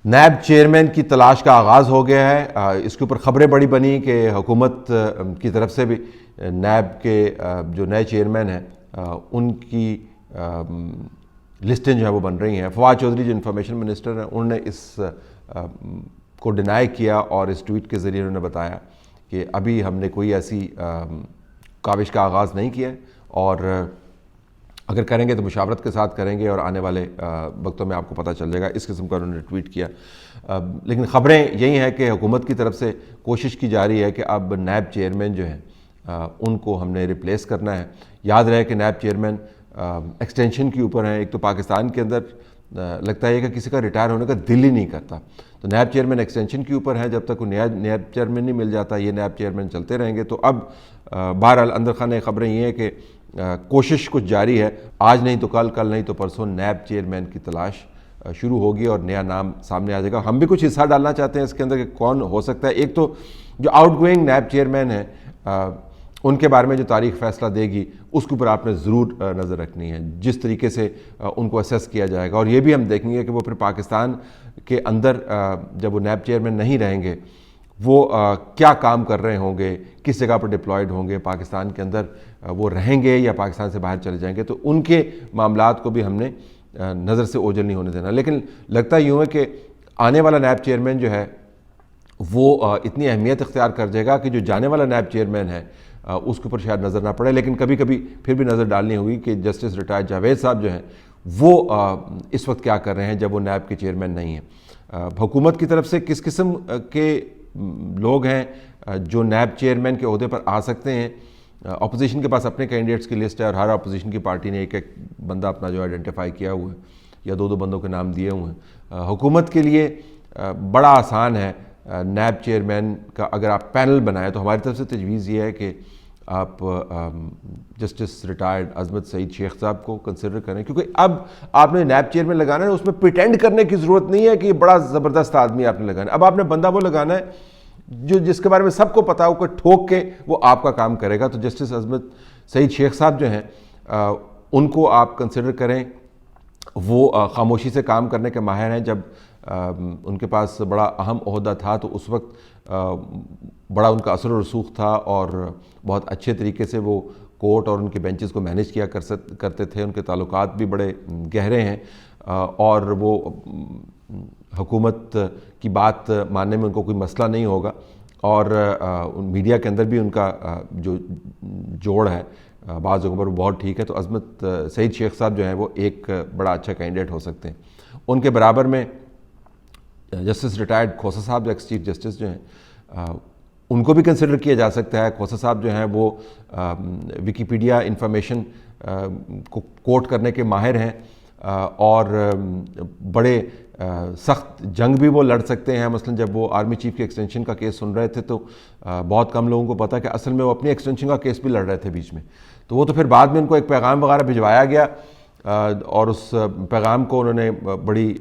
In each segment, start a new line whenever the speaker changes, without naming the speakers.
NAB chairman کی تلاش کا آغاز ہو گیا ہے۔ اس کے اوپر خبریں بڑی بنی کہ حکومت کی طرف سے بھی نیب کے جو نئے چیئرمین ہیں ان کی لسٹیں جو ہیں وہ بن رہی ہیں۔ فواد چودھری جو انفارمیشن منسٹر ہیں انہوں نے اس کو ڈینائی کیا اور اس ٹویٹ کے ذریعے انہوں نے بتایا کہ ابھی ہم نے کوئی ایسی کاوش کا آغاز نہیں کیا اور اگر کریں گے تو مشاورت کے ساتھ کریں گے اور آنے والے وقتوں میں آپ کو پتہ چل جائے گا، اس قسم کا انہوں نے ٹویٹ کیا۔ لیکن خبریں یہی ہیں کہ حکومت کی طرف سے کوشش کی جا رہی ہے کہ اب نیب چیئرمین جو ہیں ان کو ہم نے ریپلیس کرنا ہے۔ یاد رہے کہ نیب چیئرمین ایکسٹینشن کے اوپر ہیں۔ ایک تو پاکستان کے اندر لگتا ہے کہ کسی کا ریٹائر ہونے کا دل ہی نہیں کرتا، تو نیب چیئرمین ایکسٹینشن کے اوپر ہے، جب تک کوئی نیا نیب چیئرمین نہیں مل جاتا یہ نیب چیئرمین چلتے رہیں گے۔ تو اب بہرحال اندر خانہ خبریں یہ ہیں کہ کوشش کچھ جاری ہے، آج نہیں تو کل نہیں تو پرسوں نیب چیئرمین کی تلاش شروع ہوگی اور نیا نام سامنے آ جائے گا۔ ہم بھی کچھ حصہ ڈالنا چاہتے ہیں اس کے اندر کہ کون ہو سکتا ہے۔ ایک تو جو آؤٹ گوئنگ نیب چیئرمین ہیں ان کے بارے میں جو تاریخ فیصلہ دے گی اس کے اوپر آپ نے ضرور نظر رکھنی ہے، جس طریقے سے ان کو اسیس کیا جائے گا، اور یہ بھی ہم دیکھیں گے کہ وہ پھر پاکستان کے اندر جب وہ نیب چیئرمین نہیں رہیں گے وہ کیا کام کر رہے ہوں گے، کس جگہ پر ڈپلائیڈ ہوں گے، پاکستان کے اندر وہ رہیں گے یا پاکستان سے باہر چلے جائیں گے، تو ان کے معاملات کو بھی ہم نے نظر سے اوجھل نہیں ہونے دینا۔ لیکن لگتا یوں ہے کہ آنے والا نیب چیئرمین جو ہے وہ اتنی اہمیت اختیار کر جائے گا کہ جو جانے والا نیب چیئرمین ہے اس کے اوپر شاید نظر نہ پڑے، لیکن کبھی کبھی پھر بھی نظر ڈالنی ہوگی کہ جسٹس ریٹائرڈ جاوید صاحب جو ہیں وہ اس وقت کیا کر رہے ہیں جب وہ نیب کے چیئرمین نہیں ہیں۔ حکومت کی طرف سے کس قسم کے لوگ ہیں جو نیب چیئرمین کے عہدے پر آ سکتے ہیں۔ اپوزیشن کے پاس اپنے کینڈیڈیٹس کی لسٹ ہے اور ہر اپوزیشن کی پارٹی نے ایک بندہ اپنا جو آئیڈینٹیفائی کیا ہوا ہے یا دو بندوں کے نام دیے ہوئے ہیں۔ حکومت کے لیے بڑا آسان ہے نیب چیئرمین کا اگر آپ پینل بنائیں، تو ہماری طرف سے تجویز یہ ہے کہ آپ جسٹس ریٹائرڈ عظمت سعید شیخ صاحب کو کنسیڈر کریں، کیونکہ اب آپ نے نیب چیئرمین لگانا ہے، اس میں پریٹینڈ کرنے کی ضرورت نہیں ہے کہ یہ بڑا زبردست آدمی آپ نے لگانا ہے۔ اب آپ نے بندہ وہ لگانا ہے جس کے بارے میں سب کو پتا ہو کہ ٹھوک کے وہ آپ کا کام کرے گا۔ تو جسٹس عظمت سعید شیخ صاحب جو ہیں ان کو آپ کنسیڈر کریں، وہ خاموشی سے کام کرنے کے ماہر ہیں۔ جب ان کے پاس بڑا اہم عہدہ تھا تو اس وقت بڑا ان کا اثر و رسوخ تھا اور بہت اچھے طریقے سے وہ کورٹ اور ان کے بینچز کو مینیج کیا کرتے تھے، ان کے تعلقات بھی بڑے گہرے ہیں اور وہ حکومت کی بات ماننے میں ان کو کوئی مسئلہ نہیں ہوگا، اور میڈیا کے اندر بھی ان کا جو جوڑ ہے بعض جگہوں پر وہ بہت ٹھیک ہے۔ تو عظمت سعید شیخ صاحب جو ہیں وہ ایک بڑا اچھا کینڈیڈیٹ ہو سکتے ہیں۔ ان کے برابر میں جسٹس ریٹائرڈ کھوسہ صاحب ایکس چیف جسٹس جو ہیں ان کو بھی کنسیڈر کیا جا سکتا ہے۔ کھوسہ صاحب جو ہیں وہ ویکیپیڈیا انفارمیشن کو کوٹ کرنے کے ماہر ہیں اور بڑے سخت جنگ بھی وہ لڑ سکتے ہیں۔ مثلا جب وہ آرمی چیف کے ایکسٹینشن کا کیس سن رہے تھے تو بہت کم لوگوں کو پتا کہ اصل میں وہ اپنی ایکسٹینشن کا کیس بھی لڑ رہے تھے بیچ میں، تو وہ تو پھر بعد میں ان کو ایک پیغام وغیرہ بھجوایا گیا اور اس پیغام کو انہوں نے بڑی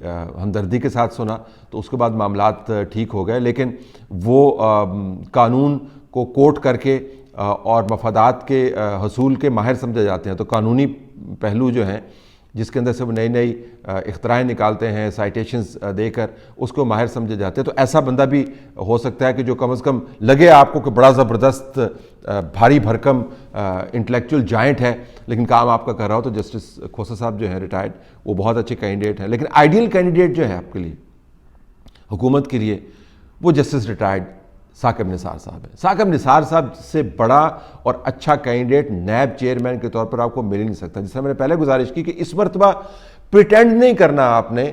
ہمدردی کے ساتھ سنا، تو اس کے بعد معاملات ٹھیک ہو گئے۔ لیکن وہ قانون کو کوٹ کر کے اور مفادات کے حصول کے ماہر سمجھے جاتے ہیں، تو قانونی پہلو جو ہیں جس کے اندر سے وہ نئی اختراعیں نکالتے ہیں سائٹیشنز دے کر، اس کو ماہر سمجھے جاتے ہیں۔ تو ایسا بندہ بھی ہو سکتا ہے کہ جو کم از کم لگے آپ کو کہ بڑا زبردست بھاری بھرکم انٹلیکچوئل جائنٹ ہے لیکن کام آپ کا کر رہا ہو۔ تو جسٹس کھوسہ صاحب جو ہیں ریٹائرڈ وہ بہت اچھے کینڈیڈیٹ ہیں، لیکن آئیڈیل کینڈیڈیٹ جو ہے آپ کے لیے حکومت کے لیے وہ جسٹس ریٹائرڈ ثاقب نثار صاحب ہیں۔ ثاقب نثار صاحب سے بڑا اور اچھا کینڈیڈیٹ نیب چیئرمین کے طور پر آپ کو مل ہی نہیں سکتا۔ جس سے میں نے پہلے گزارش کی کہ اس مرتبہ پریٹینڈ نہیں کرنا، آپ نے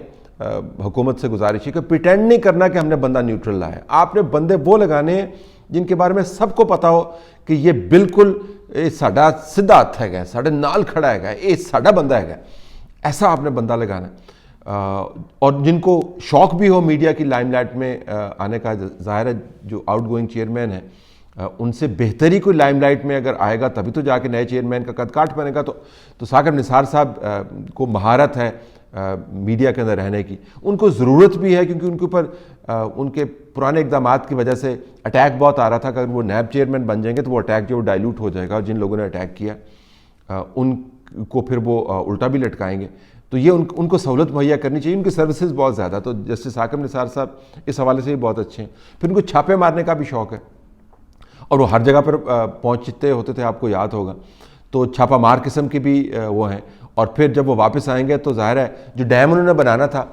حکومت سے گزارش کی کہ پریٹینڈ نہیں کرنا کہ ہم نے بندہ نیوٹرل لایا، آپ نے بندے وہ لگانے ہیں جن کے بارے میں سب کو پتا ہو کہ یہ بالکل ساڈا سیدھا ہاتھ ہے گا، ساڈے نال کھڑا ہے گا، یہ ساڈا بندہ ہے گا، ایسا آپ نے بندہ لگانا ہے اور جن کو شوق بھی ہو میڈیا کی لائم لائٹ میں آنے کا۔ ظاہر ہے جو آؤٹ گوئنگ چیئرمین ہیں ان سے بہتری کوئی لائم لائٹ میں اگر آئے گا تبھی تو جا کے نئے چیئرمین کا قد کاٹ بنے گا۔ تو ثاقب نثار صاحب کو مہارت ہے میڈیا کے اندر رہنے کی، ان کو ضرورت بھی ہے کیونکہ ان کے اوپر ان کے پرانے اقدامات کی وجہ سے اٹیک بہت آ رہا تھا کہ اگر وہ نیب چیئرمین بن جائیں گے تو وہ اٹیک جو ڈائلیوٹ ہو جائے گا، اور جن لوگوں نے اٹیک کیا ان کو پھر وہ الٹا بھی لٹکائیں گے۔ تو تو یہ ان کو سہولت مہیا کرنی چاہیے. ان کی سروسز بہت زیادہ, تو جسٹس ثاقب نثار صاحب اس حوالے سے بھی بہت اچھے ہیں. پھر ان کو چھاپے مارنے کا بھی شوق ہے, اور وہ ہر جگہ پر پہنچتے ہوتے تھے, آپ کو یاد ہوگا. تو چھاپا مار قسم کی بھی وہ ہیں. اور پھر جب وہ واپس آئیں گے تو ظاہر ہے جو ڈیم انہوں نے بنانا تھا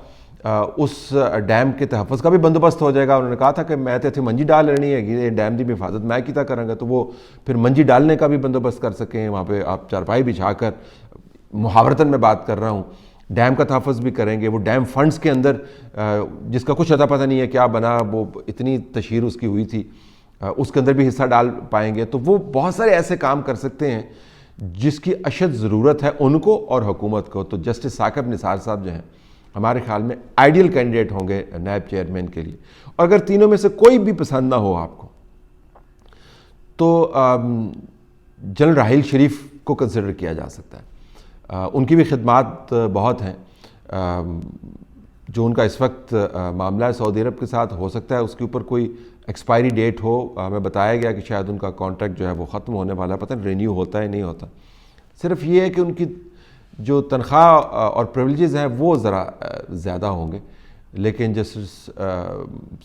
اس ڈیم کے تحفظ کا بھی بندوبست ہو جائے گا. انہوں نے کہا تھا کہ میں تو اتنی منجی ڈال لینی ہے, یہ ڈیم کی بھی حفاظت میں کیتا کروں گا, تو وہ پھر منجی ڈالنے کا بھی بندوبست کر سکیں. وہاں پہ آپ چارپائی بچھا کر, محاورتاً میں بات کر رہا ہوں, ڈیم کا تحفظ بھی کریں گے. وہ ڈیم فنڈز کے اندر جس کا کچھ اتا پتہ نہیں ہے کیا بنا, وہ اتنی تشہیر اس کی ہوئی تھی, اس کے اندر بھی حصہ ڈال پائیں گے. تو وہ بہت سارے ایسے کام کر سکتے ہیں جس کی اشد ضرورت ہے ان کو اور حکومت کو. تو جسٹس ثاقب نثار صاحب جو ہیں ہمارے خیال میں آئیڈیل کینڈیڈیٹ ہوں گے نیب چیئرمین کے لیے. اور اگر تینوں میں سے کوئی بھی پسند نہ ہو آپ کو, تو جنرل راحیل شریف کو کنسیڈر کیا جا سکتا ہے. ان کی بھی خدمات بہت ہیں. جو ان کا اس وقت معاملہ ہے سعودی عرب کے ساتھ, ہو سکتا ہے اس کے اوپر کوئی ایکسپائری ڈیٹ ہو. ہمیں بتایا گیا کہ شاید ان کا کانٹریکٹ جو ہے وہ ختم ہونے والا ہے, پتہ نہیں رینیو ہوتا ہے نہیں ہوتا. صرف یہ ہے کہ ان کی جو تنخواہ اور پریولیجز ہیں وہ ذرا زیادہ ہوں گے. لیکن جسٹس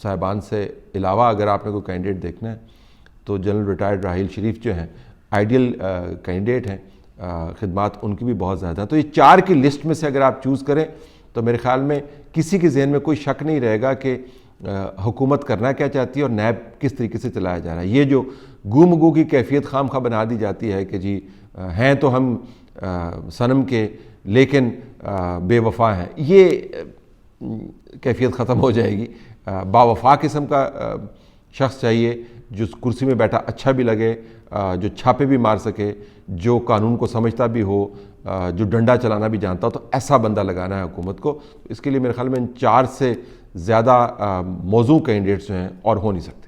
صاحبان سے علاوہ اگر آپ نے کوئی کینڈیڈیٹ دیکھنا ہے تو جنرل ریٹائرڈ راحیل شریف جو ہیں آئیڈیل کینڈیڈیٹ ہیں. خدمات ان کی بھی بہت زیادہ ہیں. تو یہ 4 کی لسٹ میں سے اگر آپ چوز کریں تو میرے خیال میں کسی کے ذہن میں کوئی شک نہیں رہے گا کہ حکومت کرنا کیا چاہتی ہے اور نیب کس طریقے سے چلایا جا رہا ہے. یہ جو گو مگو کی کیفیت خام خواہ بنا دی جاتی ہے کہ جی ہیں تو ہم صنم کے لیکن بے وفا ہیں, یہ کیفیت ختم ہو جائے گی. باوفا قسم کا شخص چاہیے جو کرسی میں بیٹھا اچھا بھی لگے, جو چھاپے بھی مار سکے, جو قانون کو سمجھتا بھی ہو, جو ڈنڈا چلانا بھی جانتا ہو. تو ایسا بندہ لگانا ہے حکومت کو. اس کے لیے میرے خیال میں ان 4 سے زیادہ موزوں کینڈیڈیٹس جو ہیں اور ہو نہیں سکتے.